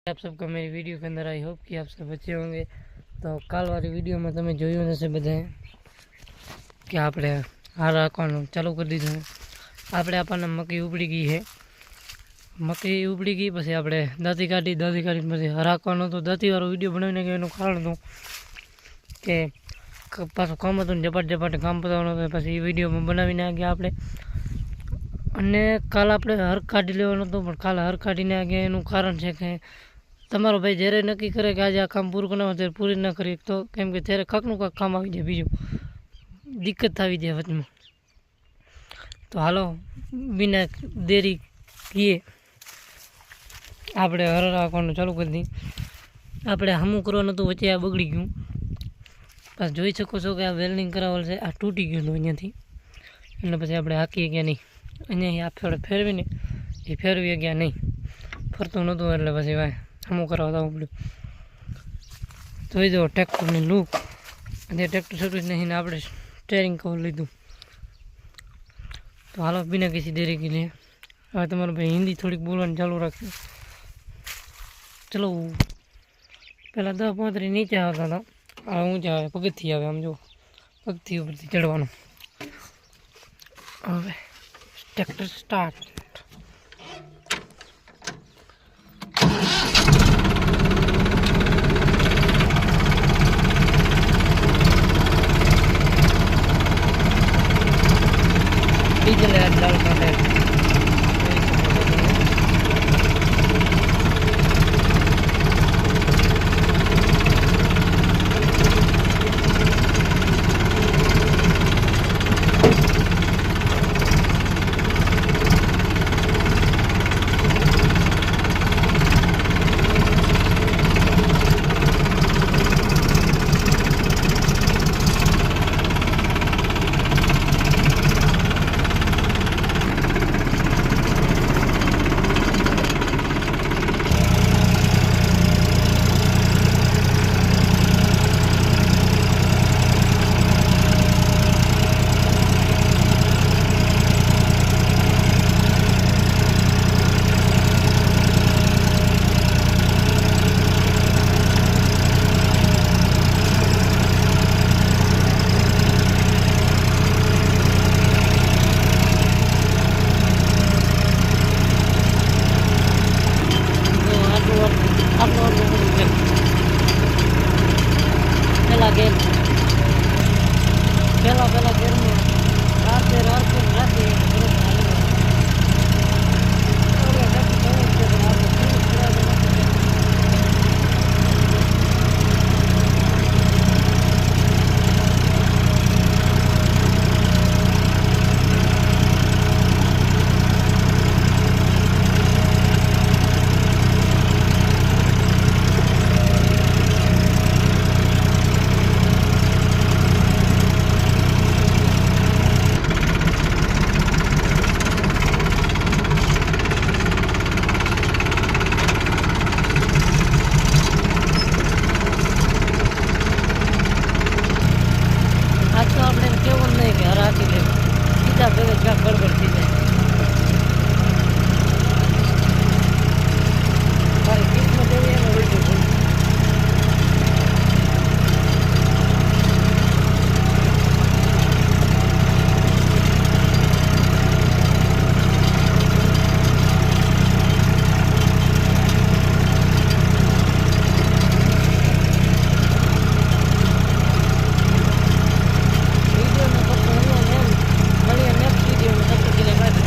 आप सबका मेरी वीडियो के अंदर आई होप कि आप सब अच्छे होंगे। तो काल वाली वीडियो में તમે જોયું હશે બધાએ કે આપણે હાર રાખવાનું ચાલુ કરી દીધું છે। આપણે આપણને મકઈ ઉપડી ગઈ છે, મકઈ ઉપડી ગઈ પછી આપણે દાંતી કાઢી પછી હરાકવાનો તો દાંતીવાળો વિડીયો બનાવીને કે એનું કારણ હતું કે પાછું કામ હતું ને ઝપાટ કામ પતાવવાનું હતું, પછી એ વિડીયો બનાવીને ગયા આપણે। અને કાલ આપણે હર કાઢી લેવાનો હતો પણ કાલ હર કાઢીને ગયા એનું કારણ છે કે તમારો ભાઈ જ્યારે નક્કી કરે કે આજે આ કામ પૂરું બનાવો ત્યારે પૂરી ન કરી તો કેમ કે ત્યારે કાંકનું કાંક કામ આવી જાય, બીજું દિક્કત આવી જાય વચમાં। તો હાલો બિના દેરી કીએ આપણે હર રાખવાનું ચાલુ કરી દઈએ। આપણે હમું કરવાનું હતું, વચ્ચે આ બગડી ગયું, પાછ જોઈ શકો છો કે આ વેલ્ડિંગ કરાવેલ છે, આ તૂટી ગયું હતું અહીંયાથી, એટલે પછી આપણે હાકીએ ગયા નહીં। અહીંયા આપણે ફેરવીને એ ફેરવી ગયા નહીં, ફરતું નહોતું એટલે પછી ભાઈ હમું કરાવતા પડ્યું। જોઈ દો ટ્રેક્ટરની લૂક, અને ટ્રેક્ટર સર્વિસ નહીં ને આપણે સ્ટેરિંગ કવર લીધું। તો હાલો બિના કિસી દેરી કે लिए હવે તમારું ભાઈ હિન્દી થોડીક બોલવાનું ચાલુ રાખશે। ચલો પહેલાં 10-15 નીચે આવતા હતા, હવે ઊંચા આવે, પગથિયા આવે, આમ જો પગથી ઉપરથી ચડવાનું। હવે ટ્રેક્ટર સ્ટાર્ટ।